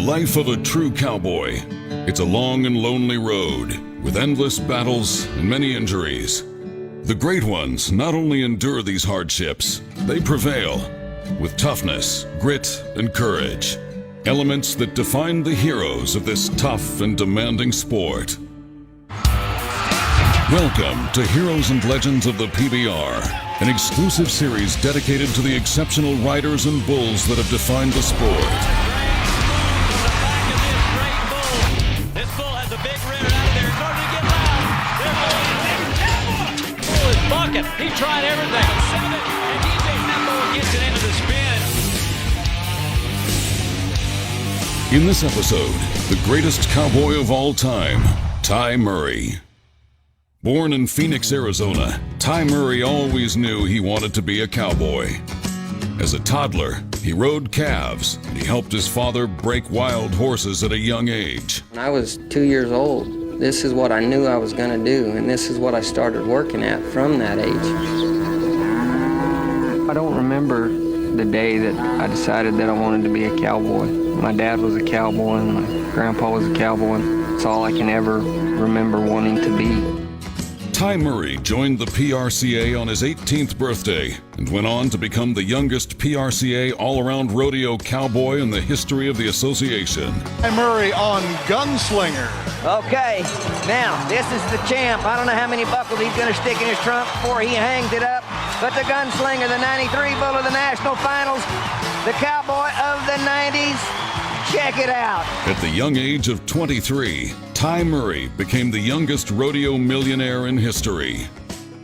life of a true cowboy. It's a long and lonely road with endless battles and many injuries. The great ones not only endure these hardships, they prevail with toughness, grit, and courage. Elements that define the heroes of this tough and demanding sport. Welcome to Heroes and Legends of the PBR, an exclusive series dedicated to the exceptional riders and bulls that have defined the sport. This bull has a big rear out there. It's starting to get loud. Bull is bucking. He tried everything. And DJ Hembo gets it into the spin. In this episode, the greatest cowboy of all time, Ty Murray. Born in Phoenix, Arizona, Ty Murray always knew he wanted to be a cowboy. As a toddler, he rode calves, and he helped his father break wild horses at a young age. When I was 2 years old, this is what I knew I was going to do, and this is what I started working at from that age. I don't remember the day that I decided that I wanted to be a cowboy. My dad was a cowboy, and my grandpa was a cowboy, and it's all I can ever remember wanting to be. Ty Murray joined the PRCA on his 18th birthday and went on to become the youngest PRCA all-around rodeo cowboy in the history of the association. Ty Murray on Gunslinger. Okay, now this is the champ. I don't know how many buckles he's going to stick in his trunk before he hangs it up, but the Gunslinger, the 93 bull of the national finals, the cowboy of the 90s. Check it out. At the young age of 23, Ty Murray became the youngest rodeo millionaire in history.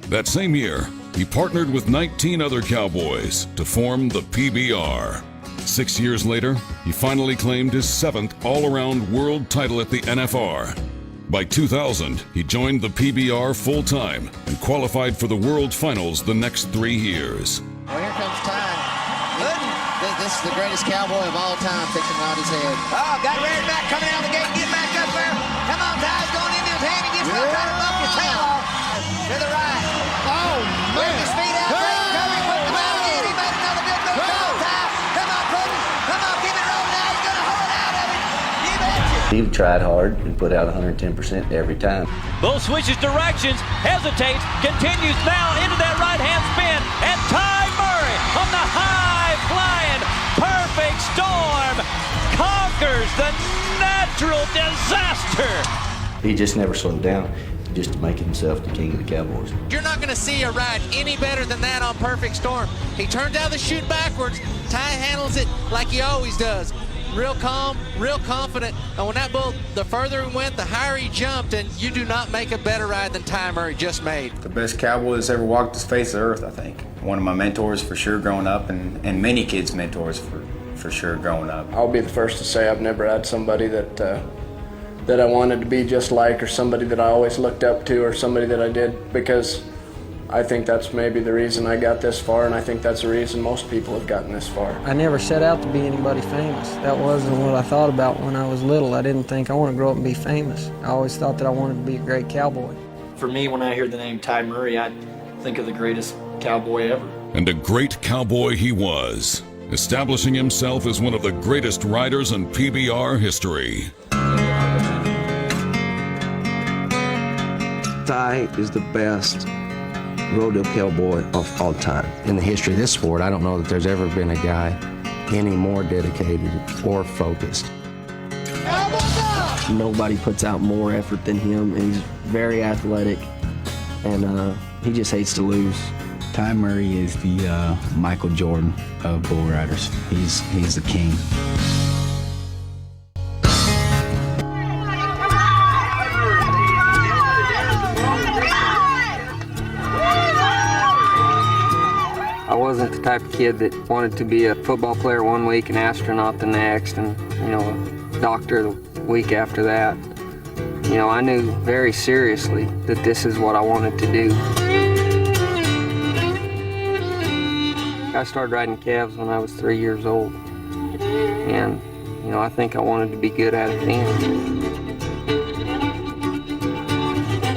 That same year, he partnered with 19 other cowboys to form the PBR. 6 years later, he finally claimed his 7th all-around world title at the NFR. By 2000, he joined the PBR full-time and qualified for the World Finals the next 3 years. Well, here comes Ty. This is the greatest cowboy of all time, fixing out his head. Oh, got reared back, coming out of the gate, get back up there. Come on, Ty's going into his hand. He gets ready to try to bump his tail off. To the right. Oh, man. With his feet out, coming, put him out again. He made another good move. Come on, Ty. Come on, Puddin'. Come on, keep it rolling now. He's going to hold it out of him. You betcha. He tried hard and put out 110% every time. Bull switches directions, hesitates, continues now into that right-hand spin, and Ty Murray on the high-flying perfect storm conquers the natural disaster. He just never slowed down, just to make himself the king of the Cowboys. You're not going to see a ride any better than that on Perfect Storm. He turns out the chute backwards. Ty handles it like he always does. Real calm, real confident. And when that bull, the further he went, the higher he jumped, and you do not make a better ride than Ty Murray just made. The best cowboy that's ever walked this face of the earth, I think. One of my mentors for sure growing up, and many kids' mentors for sure growing up. I'll be the first to say I've never had somebody that I wanted to be just like, or somebody that I always looked up to, or somebody that I did, because I think that's maybe the reason I got this far, and I think that's the reason most people have gotten this far. I never set out to be anybody famous. That wasn't what I thought about when I was little. I didn't think I want to grow up and be famous. I always thought that I wanted to be a great cowboy. For me, when I hear the name Ty Murray, I think of the greatest cowboy ever. And a great cowboy he was, establishing himself as one of the greatest riders in PBR history. Ty is the best rodeo cowboy of all time. In the history of this sport, I don't know that there's ever been a guy any more dedicated or focused. Nobody puts out more effort than him, and he's very athletic, and he just hates to lose. Ty Murray is the Michael Jordan of bull riders. He's the king. I wasn't the type of kid that wanted to be a football player one week, an astronaut the next, and, a doctor the week after that. I knew very seriously that this is what I wanted to do. I started riding calves when I was 3 years old, and, I think I wanted to be good at it then.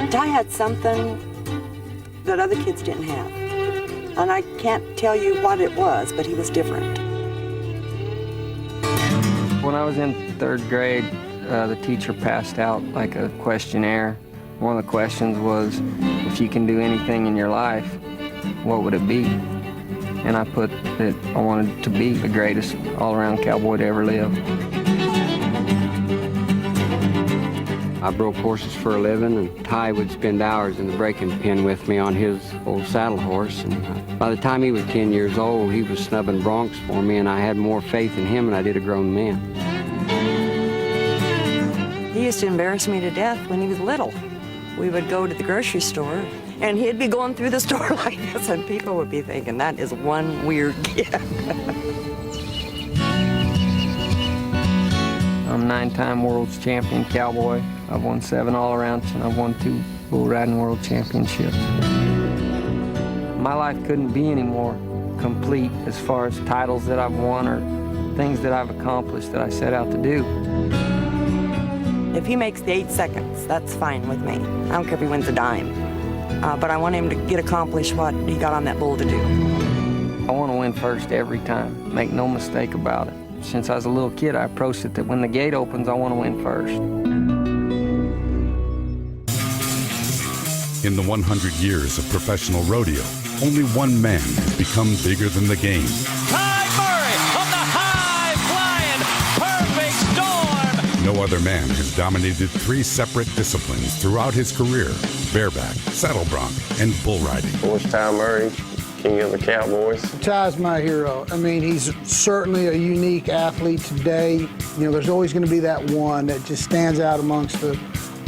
Ty had something that other kids didn't have. And I can't tell you what it was, but he was different. When I was in 3rd grade, the teacher passed out like a questionnaire. One of the questions was, if you can do anything in your life, what would it be? And I put that I wanted to be the greatest all-around cowboy to ever live. I broke horses for a living, and Ty would spend hours in the breaking pen with me on his old saddle horse. And by the time he was 10 years old, he was snubbing broncs for me, and I had more faith in him than I did a grown man. He used to embarrass me to death when he was little. We would go to the grocery store, and he'd be going through the store like this, and people would be thinking, that is one weird kid. I'm 9-time world's champion cowboy. I've won 7 all-arounds, and I've won 2 bull riding world championships. My life couldn't be any more complete as far as titles that I've won or things that I've accomplished that I set out to do. If he makes the 8 seconds, that's fine with me. I don't care if he wins a dime. But I want him to get accomplished what he got on that bull to do. I want to win first every time, make no mistake about it. Since I was a little kid, I approached it that when the gate opens, I want to win first. In the 100 years of professional rodeo, only one man has become bigger than the game. Ty Murray on the high flying perfect storm. No other man has dominated 3 separate disciplines throughout his career: bareback, saddle bronc, and bull riding. What's Ty Murray, king of the Cowboys? Ty's my hero. I mean, he's certainly a unique athlete today. You know, there's always going to be that one that just stands out amongst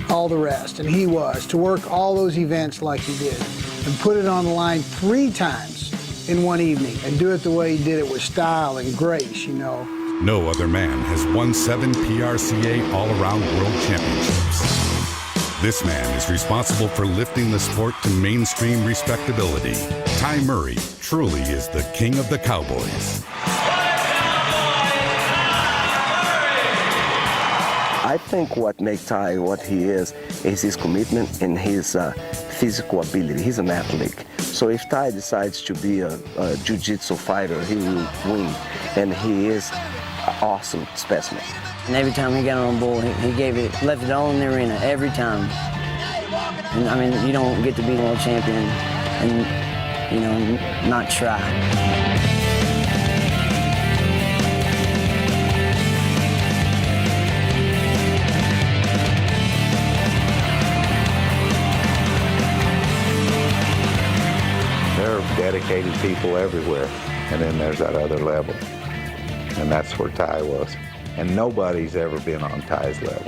all the rest, and he was. To work all those events like he did and put it on the line 3 times in one evening and do it the way he did it with style and grace, you know. No other man has won 7 PRCA all-around world championships. This man is responsible for lifting the sport to mainstream respectability. Ty Murray truly is the king of the Cowboys. I think what makes Ty what he is his commitment and his physical ability. He's an athlete. So if Ty decides to be a jiu-jitsu fighter, he will win. And he is an awesome specimen. And every time he got on a bull, he left it all in the arena, every time. And I mean, you don't get to be world champion and, you know, not try. There are dedicated people everywhere, and then there's that other level. And that's where Ty was. And nobody's ever been on Ty's level.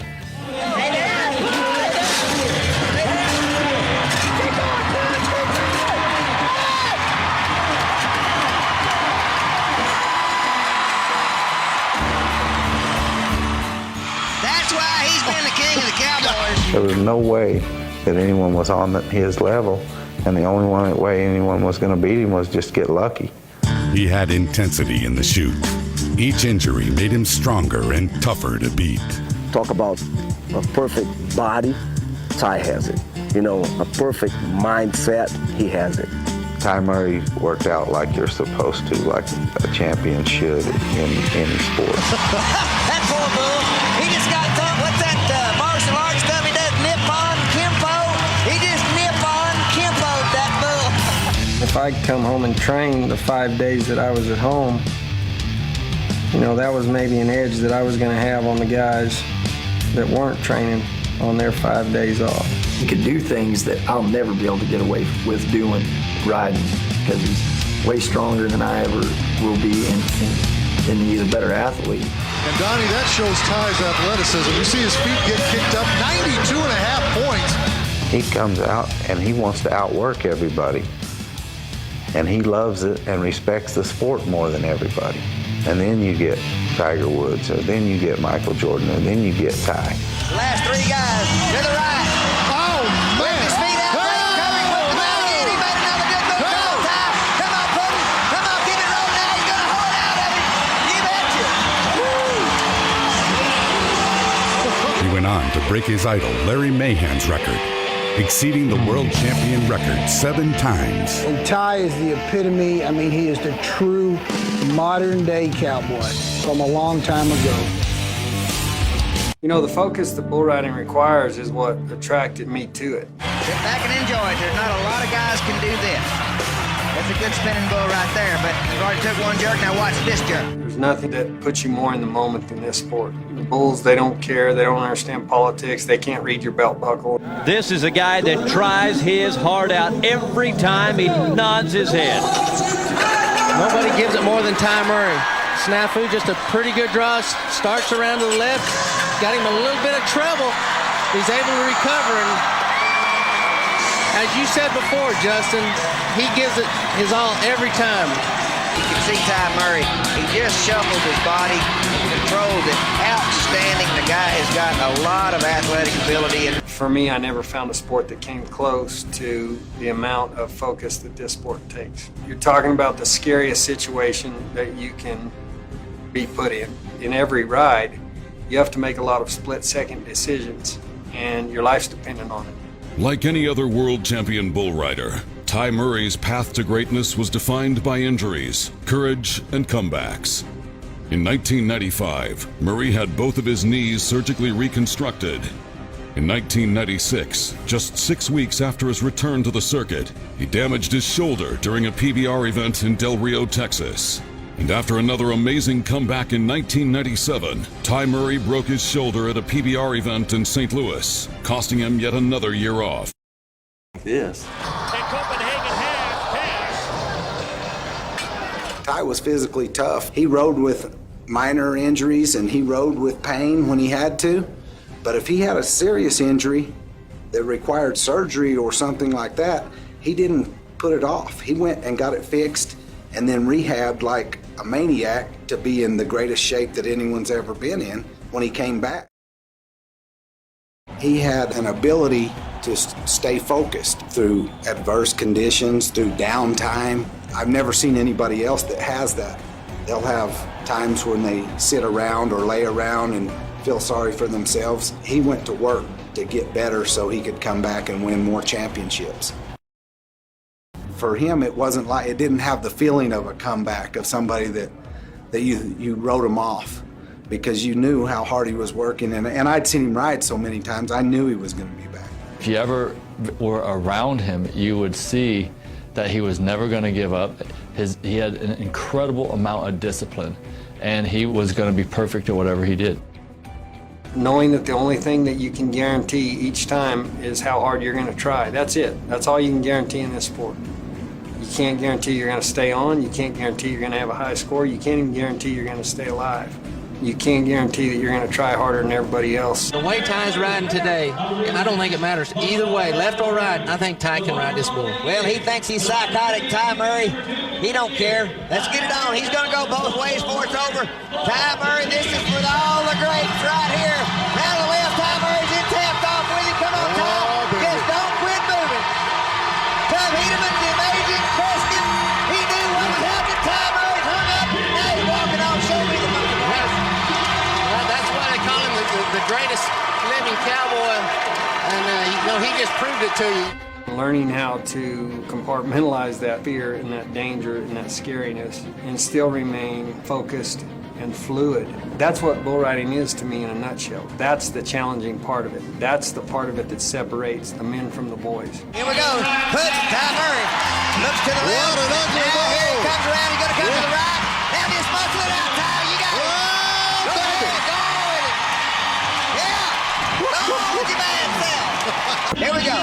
That's why he's been the king of the Cowboys. There was no way that anyone was on his level, and the only way anyone was going to beat him was just get lucky. He had intensity in the chute. Each injury made him stronger and tougher to beat. Talk about a perfect body, Ty has it. You know, a perfect mindset, he has it. Ty Murray worked out like you're supposed to, like a champion should in any sport. That poor bull, he just got taught, what's that martial arts stuff he does, Nippon, Kimpo? He just Nippon, Kimpo'd that bull. If I'd come home and train the 5 days that I was at home, you know, that was maybe an edge that I was going to have on the guys that weren't training on their 5 days off. He could do things that I'll never be able to get away with doing, riding, because he's way stronger than I ever will be, and he's a better athlete. And Donnie, that shows Ty's athleticism. You see his feet get kicked up 92.5 points. He comes out and he wants to outwork everybody. And he loves it and respects the sport more than everybody. And then you get Tiger Woods, or then you get Michael Jordan, and then you get Ty. Last 3 guys to the right. Oh, man. With his feet out, coming with the back end. He made another good move. Go, Ty. Come on, Puddin'. Come on, keep it rolling now. He's going to hold out of it. You betcha. He went on to break his idol Larry Mahan's record, exceeding the world champion record 7 times. And Ty is the epitome. I mean, he is the true modern-day cowboy from a long time ago. You know, the focus that bull riding requires is what attracted me to it. Sit back and enjoy it. There's not a lot of guys can do this. That's a good spinning bull right there, but you've already took one jerk, now watch this jerk. There's nothing that puts you more in the moment than this sport. The bulls, they don't care, they don't understand politics, they can't read your belt buckle. This is a guy that tries his heart out every time he nods his head. Nobody gives it more than Ty Murray. Snafu, just a pretty good draw, starts around to the left, got him a little bit of trouble. He's able to recover, and as you said before, Justin, he gives it his all every time. You can see Ty Murray, he just shuffled his body, controlled it, outstanding. The guy has got a lot of athletic ability. And for me, I never found a sport that came close to the amount of focus that this sport takes. You're talking about the scariest situation that you can be put in. In every ride, you have to make a lot of split-second decisions, and your life's dependent on it. Like any other world champion bull rider, Ty Murray's path to greatness was defined by injuries, courage, and comebacks. In 1995, Murray had both of his knees surgically reconstructed. In 1996, just 6 weeks after his return to the circuit, he damaged his shoulder during a PBR event in Del Rio, Texas. And after another amazing comeback in 1997, Ty Murray broke his shoulder at a PBR event in St. Louis, costing him yet another year off. This. Ty was physically tough. He rode with minor injuries and he rode with pain when he had to. But if he had a serious injury that required surgery or something like that, he didn't put it off. He went and got it fixed and then rehabbed like a maniac to be in the greatest shape that anyone's ever been in when he came back. He had an ability to stay focused through adverse conditions, through downtime. I've never seen anybody else that has that. They'll have times when they sit around or lay around and feel sorry for themselves. He went to work to get better so he could come back and win more championships. For him, it wasn't like, it didn't have the feeling of a comeback, of somebody that you wrote him off, because you knew how hard he was working, and I'd seen him ride so many times, I knew he was going to be back. If you ever were around him, you would see that he was never going to give up. He had an incredible amount of discipline, and he was going to be perfect at whatever he did. Knowing that the only thing that you can guarantee each time is how hard you're going to try. That's it. That's all you can guarantee in this sport. You can't guarantee you're going to stay on. You can't guarantee you're going to have a high score. You can't even guarantee you're going to stay alive. You can't guarantee that you're going to try harder than everybody else. The way Ty's riding today, I don't think it matters either way, left or right. I think Ty can ride this bull. Well, he thinks he's psychotic, Ty Murray. He don't care. Let's get it on. He's going to go both ways before it's over. Ty Murray, this is for all the greats right here. Now the left, Ty Murray's in tapped off with him. Come on, Ty. Just don't quit moving. Tom Hedeman, the amazing Preston. He knew what was happening. Ty Murray's hung up. Now he's walking off. Show me the monkey. That's why they call him the greatest living cowboy, and he just proved it to you. Learning how to compartmentalize that fear and that danger and that scariness and still remain focused and fluid. That's what bull riding is to me in a nutshell. That's the challenging part of it. That's the part of it that separates the men from the boys. Here we go. Puts Ty Murray. Looks to the left. Now here he comes around. He's going to come to the right. Now just muscle it out, Ty. You got it. Go ahead. Go with it. Yeah. Go with your bad self. Here we go.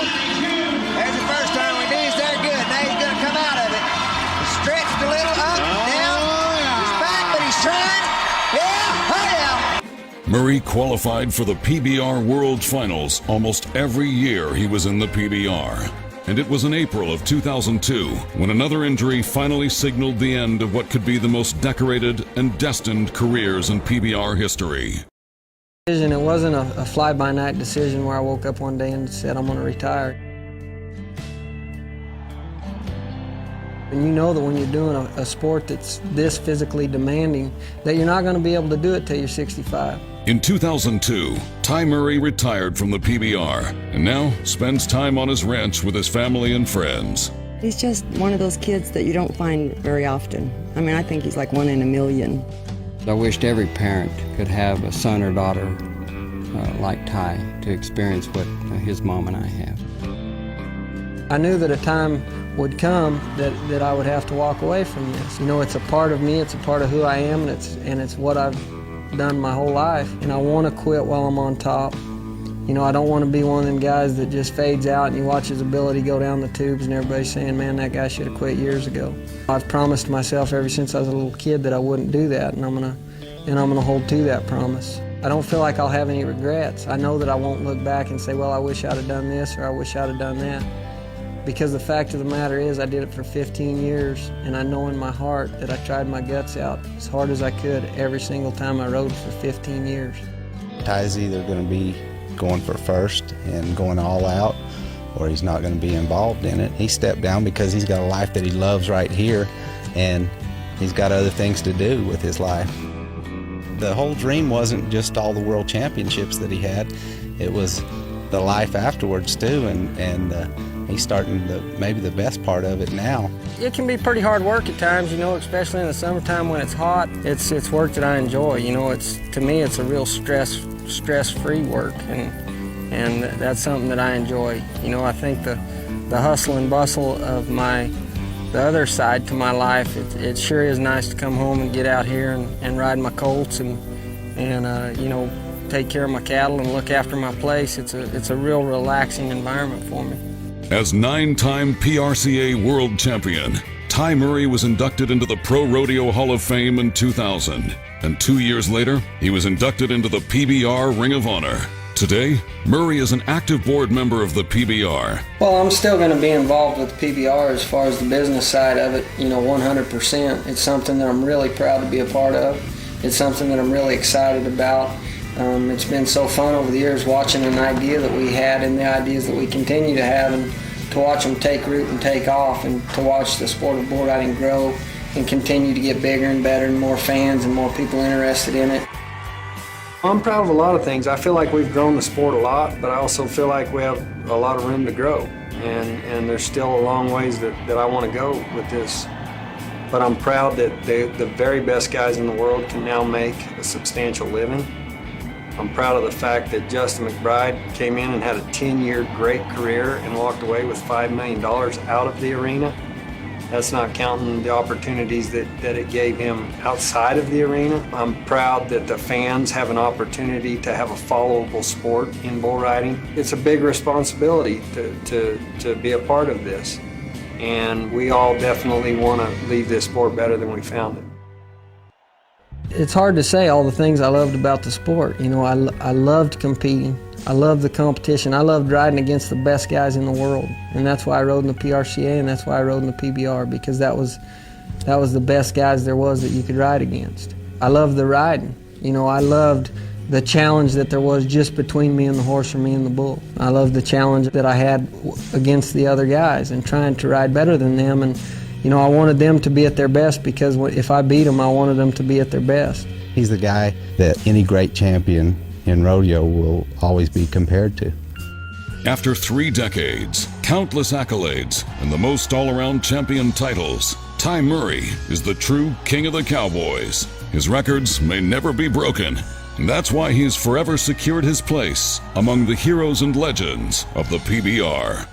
There's the first turn. We knew he's there good. Now he's going to come out of it. Stretched a little up, down. He's back, but he's trying. Yeah. Oh, yeah. Murray qualified for the PBR World Finals almost every year he was in the PBR. And it was in April of 2002 when another injury finally signaled the end of what could be the most decorated and destined careers in PBR history. It wasn't a fly-by-night decision where I woke up one day and said, I'm going to retire. And you know that when you're doing a sport that's this physically demanding, that you're not going to be able to do it till you're 65. In 2002, Ty Murray retired from the PBR and now spends time on his ranch with his family and friends. He's just one of those kids that you don't find very often. I mean, I think he's like one in a million. I wished every parent could have a son or daughter like Ty to experience what his mom and I have. I knew that a time would come that I would have to walk away from this. You know, it's a part of me, it's a part of who I am, and it's what I've done my whole life. And I want to quit while I'm on top. You know, I don't want to be one of them guys that just fades out and you watch his ability go down the tubes and everybody's saying, man, that guy should have quit years ago. I've promised myself ever since I was a little kid that I wouldn't do that, and I'm gonna hold to that promise. I don't feel like I'll have any regrets. I know that I won't look back and say, well, I wish I'd have done this or I wish I'd have done that. Because the fact of the matter is I did it for 15 years, and I know in my heart that I tried my guts out as hard as I could every single time I rode for 15 years. Ty's either going to be going for first and going all out, or he's not going to be involved in it. He stepped down because he's got a life that he loves right here, and he's got other things to do with his life. The whole dream wasn't just all the world championships that he had. It was the life afterwards too, and he's starting maybe the best part of it now. It can be pretty hard work at times, you know, especially in the summertime when it's hot. It's work that I enjoy, you know. To me it's a real stress-free work, and that's something that I enjoy. You know, I think the hustle and bustle of the other side to my life, it sure is nice to come home and get out here and ride my colts and you know, take care of my cattle and look after my place. It's a real relaxing environment for me. As 9-time PRCA world champion, Ty Murray was inducted into the Pro Rodeo Hall of Fame in 2000, and 2 years later, he was inducted into the PBR Ring of Honor. Today, Murray is an active board member of the PBR. Well, I'm still going to be involved with the PBR as far as the business side of it, you know, 100%. It's something that I'm really proud to be a part of. It's something that I'm really excited about. It's been so fun over the years watching an idea that we had and the ideas that we continue to have, and to watch them take root and take off, and to watch the sport of bull riding grow and continue to get bigger and better and more fans and more people interested in it. I'm proud of a lot of things. I feel like we've grown the sport a lot, but I also feel like we have a lot of room to grow, and there's still a long ways that I want to go with this. But I'm proud that the very best guys in the world can now make a substantial living. I'm proud of the fact that Justin McBride came in and had a 10-year great career and walked away with $5 million out of the arena. That's not counting the opportunities that it gave him outside of the arena. I'm proud that the fans have an opportunity to have a followable sport in bull riding. It's a big responsibility to be a part of this. And we all definitely want to leave this sport better than we found it. It's hard to say all the things I loved about the sport. You know, I loved competing. I loved the competition. I loved riding against the best guys in the world. And that's why I rode in the PRCA, and that's why I rode in the PBR, because that was the best guys there was that you could ride against. I loved the riding. You know, I loved the challenge that there was just between me and the horse or me and the bull. I loved the challenge that I had against the other guys and trying to ride better than them. And you know, I wanted them to be at their best, because if I beat them, I wanted them to be at their best. He's the guy that any great champion in rodeo will always be compared to. After 3 decades, countless accolades, and the most all-around champion titles, Ty Murray is the true king of the cowboys. His records may never be broken, and that's why he's forever secured his place among the heroes and legends of the PBR.